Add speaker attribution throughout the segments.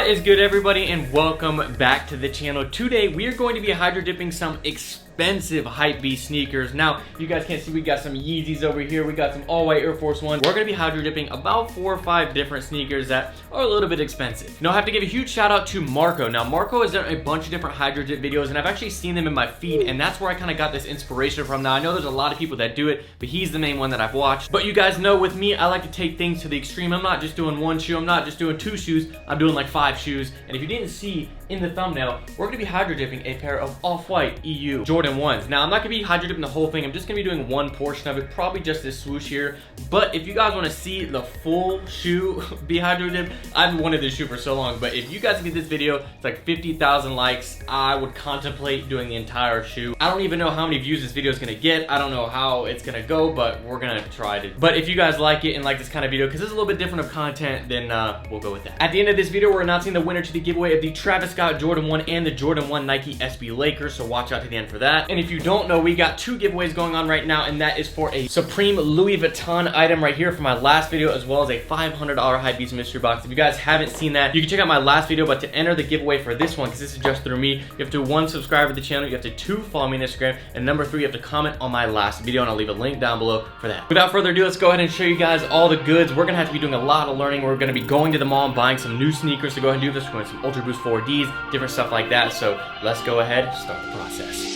Speaker 1: What is good, everybody, and welcome back to the channel. Today we are going to be hydro dipping some expensive Hypebeast sneakers. Now you guys can't see, we got some Yeezys over here, we got some all white Air Force One. We're gonna be hydro dipping about 4 or 5 different sneakers that are a little bit expensive. Now I have to give a huge shout out to Marco. Now Marco has done a bunch of different hydro dip videos, and I've actually seen them in my feed, and that's where I kind of got this inspiration from. Now I know there's a lot of people that do it, but he's the main one that I've watched. But you guys know with me, I like to take things to the extreme. I'm not just doing one shoe, I'm not just doing 2 shoes, I'm doing like 5 shoes. And if you didn't see in the thumbnail, we're gonna be hydro dipping a pair of off-white EU Jordan 1s. Now I'm not gonna be hydro dipping the whole thing, I'm just gonna be doing one portion of it, probably just this swoosh here. But if you guys wanna see the full shoe be hydro dipped, I've wanted this shoe for so long, but if you guys get this video, it's like 50,000 likes, I would contemplate doing the entire shoe. I don't even know how many views this video is gonna get, I don't know how it's gonna go, but we're gonna try it. But if you guys like it and like this kind of video, because it's a little bit different of content, then we'll go with that. At the end of this video, we're announcing the winner to the giveaway of the Travis Scott Jordan 1 and the Jordan 1 Nike SB Lakers, so watch out to the end for that. And if you don't know, we got 2 giveaways going on right now, and that is for a Supreme Louis Vuitton item right here from my last video, as well as a $500 Hypebeast mystery box. If you guys haven't seen that, you can check out my last video. But to enter the giveaway for this one, because this is just through me, you have to 1, subscribe to the channel, you have to 2, follow me on Instagram, and number 3, you have to comment on my last video, and I'll leave a link down below for that. Without further ado, let's go ahead and show you guys all the goods. We're gonna have to be doing a lot of learning. We're gonna be going to the mall and buying some new sneakers to go ahead and do this. We're going to some Ultra Boost 4Ds, different stuff like that. So let's go ahead and start the process.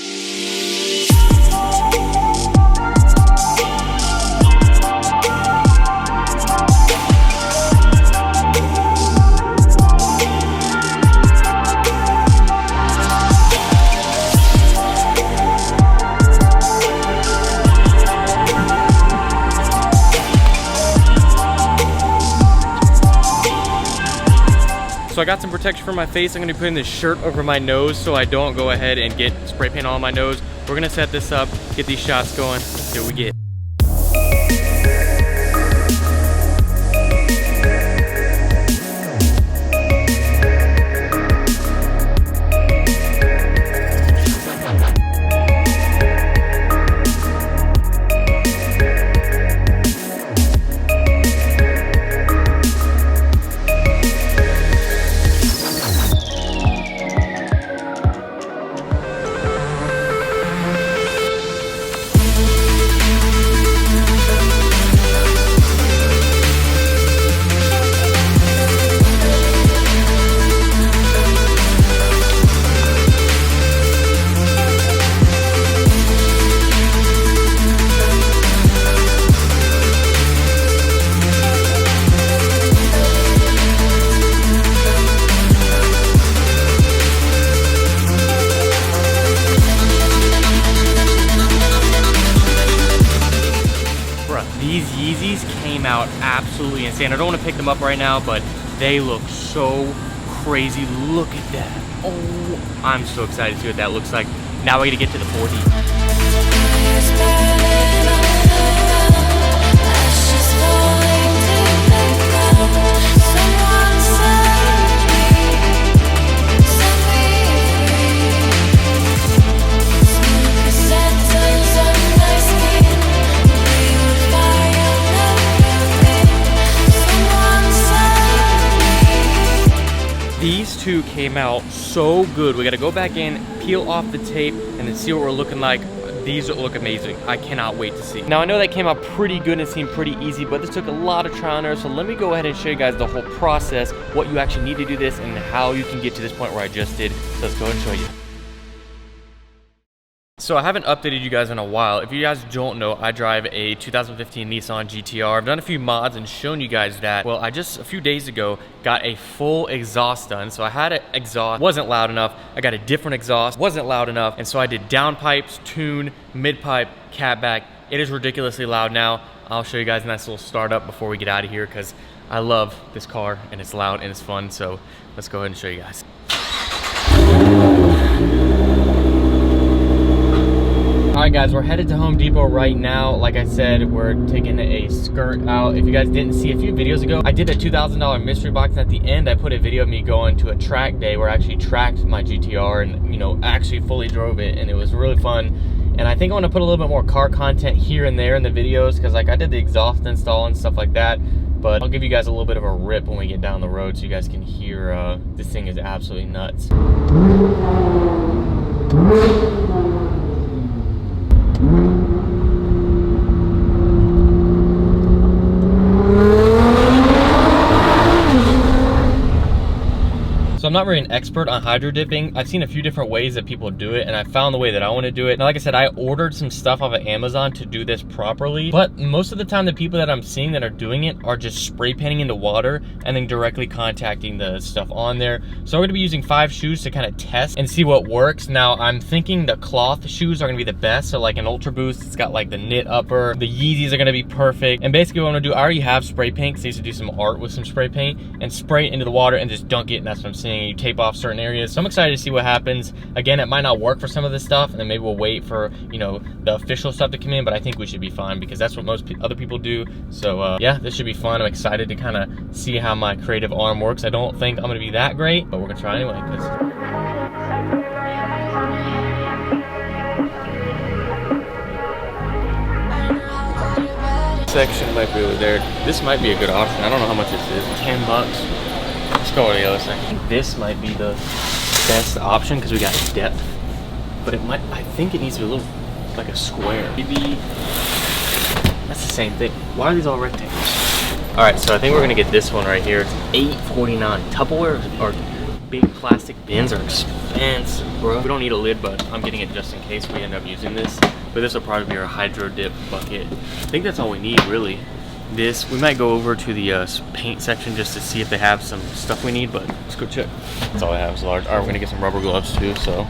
Speaker 1: So I got some protection for my face. I'm gonna be putting this shirt over my nose so I don't go ahead and get spray paint all on my nose. We're gonna set this up, get these shots going. Let's see what we get. These Yeezys came out absolutely insane. I don't want to pick them up right now, but they look so crazy. Look at that. Oh, I'm so excited to see what that looks like. Now we gotta get to the 4D. These 2 came out so good. We gotta go back in, peel off the tape, and then see what we're looking like. These look amazing. I cannot wait to see. Now I know that came out pretty good and seemed pretty easy, but this took a lot of trial and error, so let me go ahead and show you guys the whole process, what you actually need to do this, and how you can get to this point where I just did. So let's go ahead and show you. So I haven't updated you guys in a while. If you guys don't know, I drive a 2015 Nissan GTR. I've done a few mods and shown you guys that. Well, I just a few days ago got a full exhaust done. So I had an exhaust, wasn't loud enough. I got a different exhaust, wasn't loud enough. And so I did downpipes, tune, mid pipe, catback. It is ridiculously loud now. I'll show you guys a nice little startup before we get out of here, because I love this car and it's loud and it's fun. So let's go ahead and show you guys. Alright guys, we're headed to Home Depot right now. Like I said, we're taking a skirt out. If you guys didn't see a few videos ago, I did a $2,000 mystery box. At the end, I put a video of me going to a track day where I actually tracked my GTR and, you know, actually fully drove it, and it was really fun. And I think I want to put a little bit more car content here and there in the videos, because like I did the exhaust install and stuff like that. but I'll give you guys a little bit of a rip when we get down the road so you guys can hear this thing is absolutely nuts. So I'm not really an expert on hydro dipping. I've seen a few different ways that people do it, and I found the way that I want to do it. Now, like I said, I ordered some stuff off of Amazon to do this properly, but most of the time the people that I'm seeing that are doing it are just spray painting into water and then directly contacting the stuff on there. So we're gonna be using 5 shoes to kind of test and see what works. Now, I'm thinking the cloth shoes are gonna be the best. So like an Ultra Boost, it's got like the knit upper. The Yeezys are gonna be perfect. And basically what I'm gonna do, I already have spray paint because I used to do some art with some spray paint, and spray it into the water and just dunk it, and that's what I'm seeing. You tape off certain areas. So I'm excited to see what happens. Again, it might not work for some of this stuff, and then maybe we'll wait for, you know, the official stuff to come in, but I think we should be fine because that's what most other people do. So yeah, this should be fun. I'm excited to kind of see how my creative arm works. I don't think I'm gonna be that great, but we're gonna try anyway. Section might be over there. This might be a good option. I don't know how much this is. 10 bucks. Let's go to the other side. I think this might be the best option because we got depth, but it might, I think it needs to be a little, like a square. Maybe, that's the same thing. Why are these all rectangles? All right, so I think we're gonna get this one right here. It's $8.49. Tupperware or big plastic bins are expensive, bro. We don't need a lid, but I'm getting it just in case we end up using this. But this will probably be our hydro dip bucket. I think that's all we need, really. This, we might go over to the paint section just to see if they have some stuff we need, but let's go check. That's all I have is large. All right, we're gonna get some rubber gloves too, so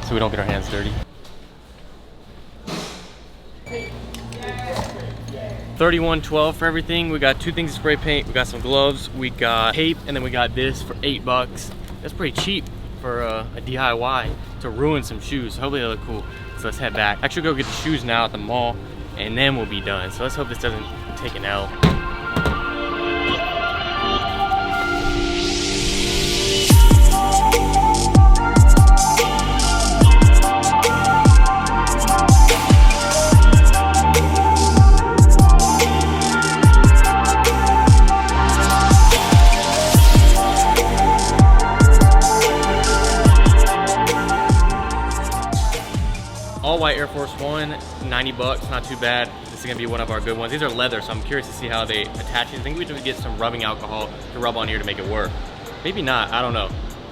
Speaker 1: we don't get our hands dirty. $31.12 for everything. We got 2 things of spray paint, we got some gloves, we got tape, and then we got this for 8 bucks. That's pretty cheap for a DIY to ruin some shoes. Hopefully they look cool. So let's head back. Actually, go get the shoes now at the mall, and then we'll be done. So let's hope this doesn't take an L. All white Air Force One, 90 bucks, not too bad. This is gonna be one of our good ones. These are leather, so I'm curious to see how they attach these. I think we should get some rubbing alcohol to rub on here to make it work. Maybe not, I don't know.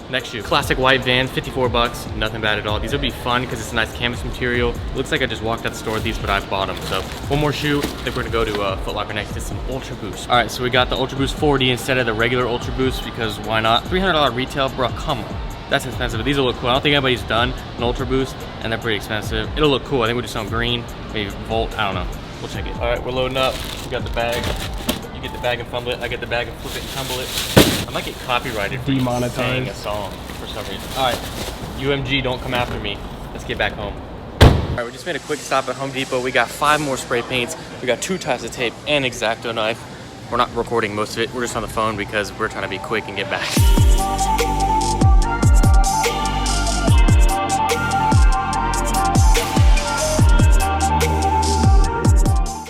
Speaker 1: Next shoe, classic white Vans, 54 bucks, nothing bad at all. These will be fun because it's a nice canvas material. Looks like I just walked out the store with these, but I've bought them. So one more shoe, I think we're gonna go to Foot Locker next to some Ultra Boost. All right, so we got the Ultra Boost 4D instead of the regular Ultra Boost because why not? $300 retail, bro, come on. That's expensive, but these will look cool. I don't think anybody's done an Ultra Boost, and they're pretty expensive. It'll look cool. I think we'll do some green, maybe Volt, I don't know. We'll check it. All right, we're loading up. We got the bag. You get the bag and fumble it. I get the bag and flip it and tumble it. I might get copyrighted for saying a song for some reason. All right, UMG, don't come after me. Let's get back home. All right, we just made a quick stop at Home Depot. We got 5 more spray paints. We got 2 types of tape and X-Acto knife. We're not recording most of it. We're just on the phone because we're trying to be quick and get back.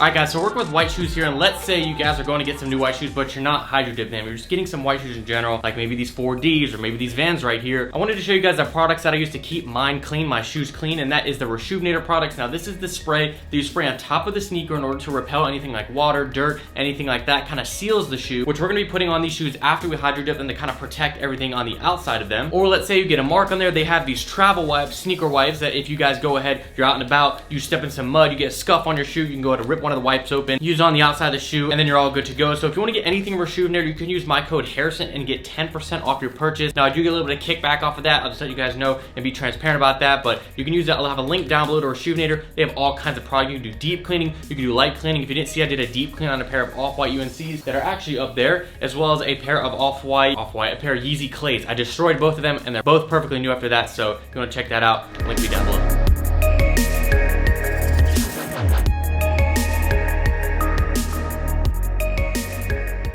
Speaker 1: Alright guys, so we're working with white shoes here, and let's say you guys are going to get some new white shoes, but you're not hydro dipping them. You're just getting some white shoes in general, like maybe these 4Ds or maybe these Vans right here. I wanted to show you guys the products that I use to keep mine clean, my shoes clean, and that is the Rejuvenator products. Now this is the spray that you spray on top of the sneaker in order to repel anything like water, dirt, anything like that. Kind of seals the shoe, which we're going to be putting on these shoes after we hydro dip them to kind of protect everything on the outside of them. Or let's say you get a mark on there, they have these travel wipes, sneaker wipes, that if you guys go ahead, you're out and about, you step in some mud, you get a scuff on your shoe, you can go ahead and rip one of the wipes open, use on the outside of the shoe, and then you're all good to go. So if you want to get anything Rejuvenator, you can use my code Harrison and get 10% off your purchase. Now I do get a little bit of kickback off of that. I'll just let you guys know and be transparent about that, but you can use that. I'll have a link down below to Rejuvenator. They have all kinds of products. You can do deep cleaning, you can do light cleaning. If you didn't see, I did a deep clean on a pair of off-white UNCs that are actually up there, as well as a pair of a pair of Yeezy Clays. I destroyed both of them and they're both perfectly new after that, so if you want to check that out, link will be down below.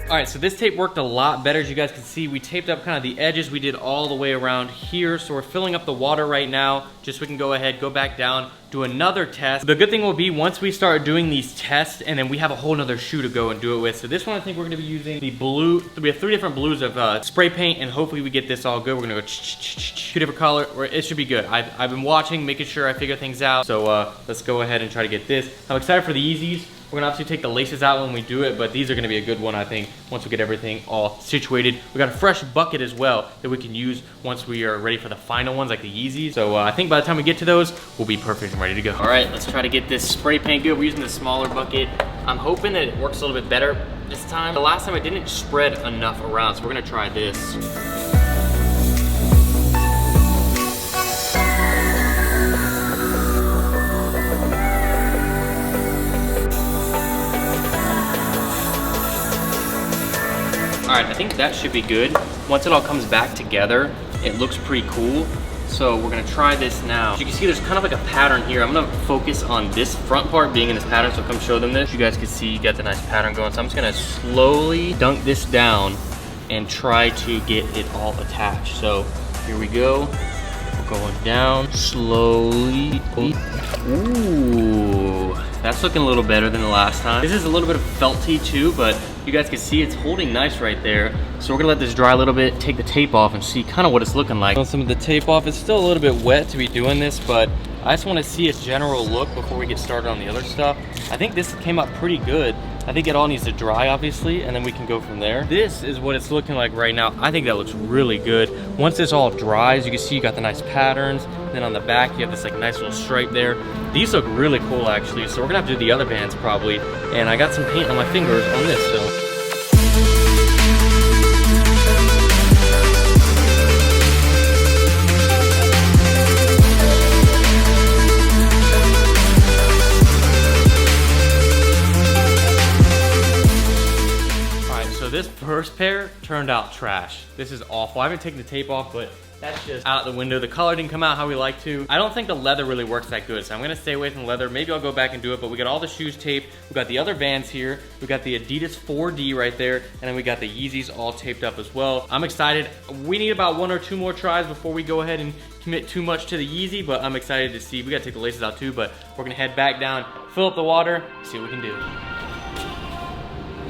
Speaker 1: All right, so this tape worked a lot better. As you guys can see, we taped up kind of the edges. We did all the way around here. So we're filling up the water right now, just so we can go ahead, go back down, do another test. The good thing will be once we start doing these tests, and then we have a whole nother shoe to go and do it with. So this one, I think we're gonna be using the blue. We have 3 different blues of spray paint, and hopefully we get this all good. We're gonna go 2 different colors, or it should be good. I've been watching, making sure I figure things out. So let's go ahead and try to get this. I'm excited for the Yeezys. We're gonna obviously take the laces out when we do it, but these are gonna be a good one, I think, once we get everything all situated. We got a fresh bucket as well that we can use once we are ready for the final ones, like the Yeezys. So I think by the time we get to those, we'll be perfect and ready to go. All right, let's try to get this spray paint good. We're using the smaller bucket. I'm hoping that it works a little bit better this time. The last time it didn't spread enough around, so we're gonna try this. All right, I think that should be good. Once it all comes back together, it looks pretty cool. So we're gonna try this now. As you can see, there's kind of like a pattern here. I'm gonna focus on this front part being in this pattern, so come show them this. You guys can see you got the nice pattern going. So I'm just gonna slowly dunk this down and try to get it all attached. So here we go. We're going down slowly. Ooh, that's looking a little better than the last time. This is a little bit of felty too, but you guys can see it's holding nice right there. So we're gonna let this dry a little bit, take the tape off and see kind of what it's looking like. Some of the tape off, it's still a little bit wet to be doing this, but I just wanna see its general look before we get started on the other stuff. I think this came out pretty good. I think it all needs to dry, obviously, and then we can go from there. This is what it's looking like right now. I think that looks really good. Once this all dries, you can see you got the nice patterns. And then on the back, you have this like nice little stripe there. These look really cool, actually. So we're gonna have to do the other bands probably. And I got some paint on my fingers on this, so. So this first pair turned out trash. This is awful. I haven't taken the tape off, but that's just out the window. The color didn't come out how we like to. I don't think the leather really works that good, so I'm gonna stay away from the leather. Maybe I'll go back and do it, but we got all the shoes taped. We got the other Vans here. We got the Adidas 4D right there, and then we got the Yeezys all taped up as well. I'm excited. We need about 1 or 2 more tries before we go ahead and commit too much to the Yeezy, but I'm excited to see. We gotta take the laces out too, but we're gonna head back down, fill up the water, see what we can do.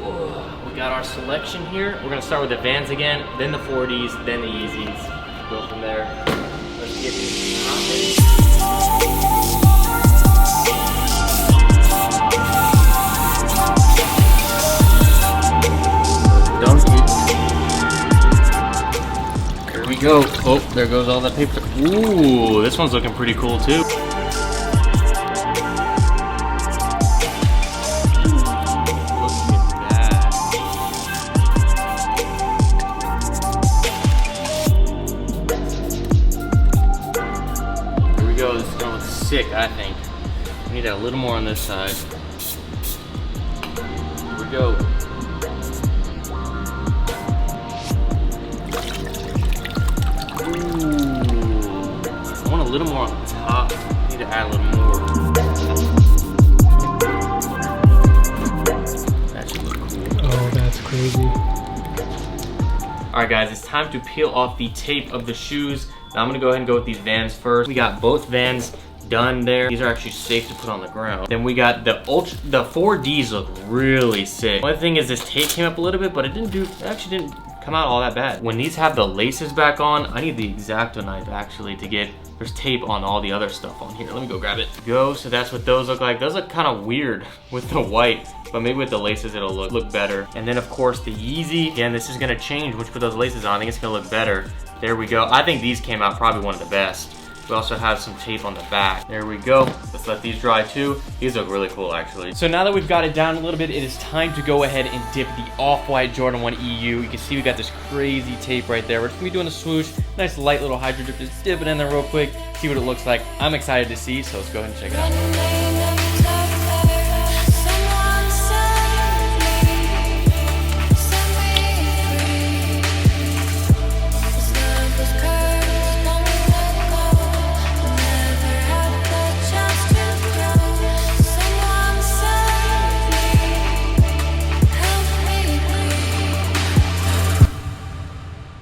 Speaker 1: Whoa. We got our selection here. We're gonna start with the Vans again, then the 4Ds, then the Yeezys. Go from there. Let's get this popping. Here we go. Oh, there goes all that paper. Ooh, this one's looking pretty cool too. Sick, I think. We need a little more on this side. Here we go. Ooh. I want a little more on the top. I need to add a little more. That should look cool.
Speaker 2: Oh, that's crazy.
Speaker 1: Alright guys, it's time to peel off the tape of the shoes. Now I'm gonna go ahead and go with these Vans first. We got both Vans done there. These are actually safe to put on the ground. Then we got the 4Ds look really sick. One thing is this tape came up a little bit, but it actually didn't come out all that bad. When these have the laces back on, I need the X-Acto knife actually to get, there's tape on all the other stuff on here. Let me go grab it. So that's what those look like. Those look kind of weird with the white, but maybe with the laces it'll look better. And then of course the Yeezy, again, this is gonna change once you put those laces on. I think it's gonna look better. There we go. I think these came out probably one of the best. We also have some tape on the back. There we go. Let's let these dry too. These look really cool actually. So now that we've got it down a little bit, it is time to go ahead and dip the off-white Jordan 1 EU. You can see we got this crazy tape right there. We're just gonna be doing a swoosh, nice light little hydro dip. Just dip it in there real quick, see what it looks like. I'm excited to see, so let's go ahead and check it out.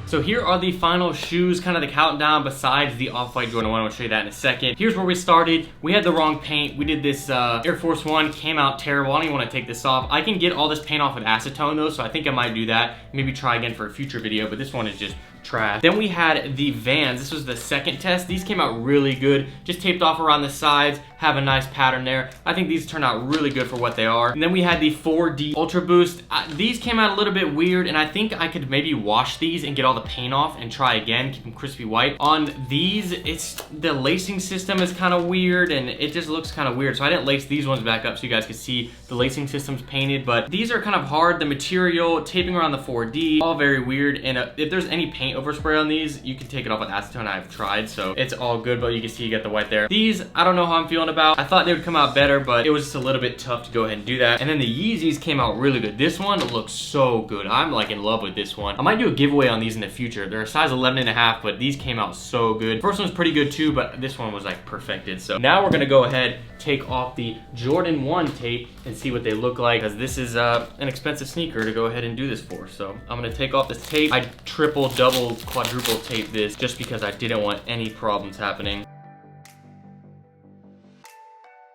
Speaker 1: So here are the final shoes, kind of the countdown besides the Off-White Jordan 1. I'll show you that in a second. Here's where we started. We had the wrong paint. We did this Air Force 1, came out terrible. I don't even want to take this off. I can get all this paint off with acetone though, so I think I might do that. Maybe try again for a future video, but this one is just trash. Then we had the Vans. This was the second test. These came out really good. Just taped off around the sides, have a nice pattern there. I think these turned out really good for what they are. And then we had the 4D Ultra Boost. These came out a little bit weird, and I think I could maybe wash these and get all the paint off and try again, keep them crispy white. On these, it's the lacing system is kind of weird, and it just looks kind of weird. So I didn't lace these ones back up so you guys could see the lacing system's painted, but these are kind of hard. The material, taping around the 4D, all very weird. And if there's any paint overspray on these, you can take it off with acetone. I've tried, so it's all good, but you can see you got the white there. These, I don't know how I'm feeling about. I thought they would come out better, but it was just a little bit tough to go ahead and do that. And then the Yeezys came out really good. This one looks so good. I'm like in love with this one. I might do a giveaway on these in the future. They're a size 11.5, but these came out so good. First one's pretty good too, but this one was like perfected. So now we're gonna go ahead, take off the Jordan 1 tape and see what they look like, because this is an expensive sneaker to go ahead and do this for. So I'm gonna take off this tape. I triple, double, quadruple tape this just because I didn't want any problems happening.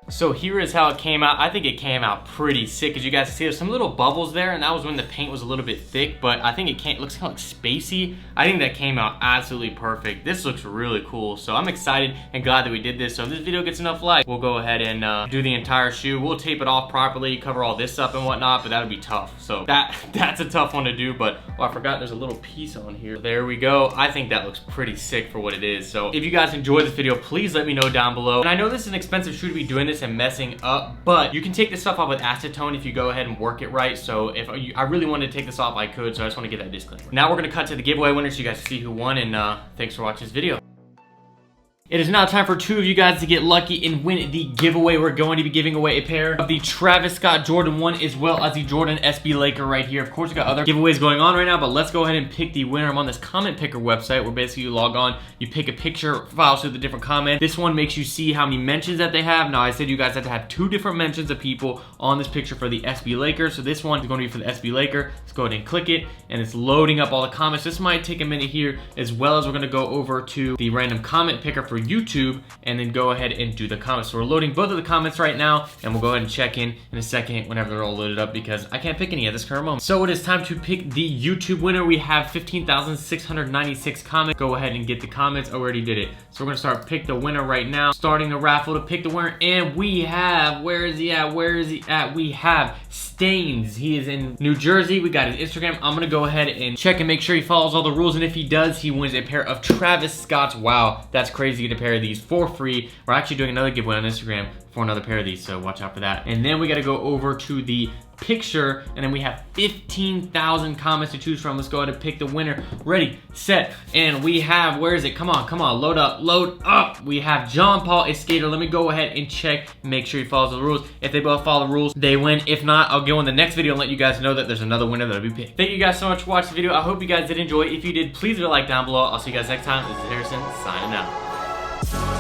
Speaker 1: So here is how it came out. I think it came out pretty sick. As you guys can see, there's some little bubbles there, and that was when the paint was a little bit thick, but I think it looks kind of like spacey. I think that came out absolutely perfect. This looks really cool, so I'm excited and glad that we did this. So if this video gets enough likes, we'll go ahead and do the entire shoe. We'll tape it off properly, cover all this up and whatnot, but that'll be tough. So that's a tough one to do, but oh, I forgot there's a little piece on here. There we go. I think that looks pretty sick for what it is. So if you guys enjoyed this video, please let me know down below. And I know this is an expensive shoe to be doing this and messing up, but you can take this stuff off with acetone if you go ahead and work it right. So if I really wanted to take this off, I could. So I just want to get that disclaimer. Now we're gonna cut to the giveaway winner so you guys can see who won, and thanks for watching this video. It is now time for two of you guys to get lucky and win the giveaway. We're going to be giving away a pair of the Travis Scott Jordan 1 as well as the Jordan SB Laker right here. Of course, we got other giveaways going on right now, but let's go ahead and pick the winner. I'm on this comment picker website where basically you log on, you pick a picture, files through the different comments. This one makes you see how many mentions that they have. Now, I said you guys have to have 2 different mentions of people on this picture for the SB Laker. So this one is going to be for the SB Laker. Let's go ahead and click it, and it's loading up all the comments. This might take a minute here, as well as we're going to go over to the random comment picker for YouTube and then go ahead and do the comments. So we're loading both of the comments right now, and we'll go ahead and check in a second whenever they're all loaded up, because I can't pick any at this current moment. So it is time to pick the YouTube winner. We have 15,696 comments. Go ahead and get the comments. I already did it. So we're gonna start pick the winner right now. Starting the raffle to pick the winner, and we have, where is he at? Where is he at? We have Stains. He is in New Jersey. We got his Instagram. I'm gonna go ahead and check and make sure he follows all the rules, and if he does, he wins a pair of Travis Scott's. Wow, that's crazy to get a pair of these for free. We're actually doing another giveaway on Instagram for another pair of these, so watch out for that. And then we got to go over to the picture, and then we have 15,000 comments to choose from. Let's go ahead and pick the winner. Ready, set, and we have, where is it? Come on, come on, load up, load up. We have John Paul, a skater. Let me go ahead and check, make sure he follows the rules. If they both follow the rules, they win. If not, I'll go in the next video and let you guys know that there's another winner that'll be picked. Thank you guys so much for watching the video. I hope you guys did enjoy. If you did, please leave a like down below. I'll see you guys next time. This is Harrison, signing out.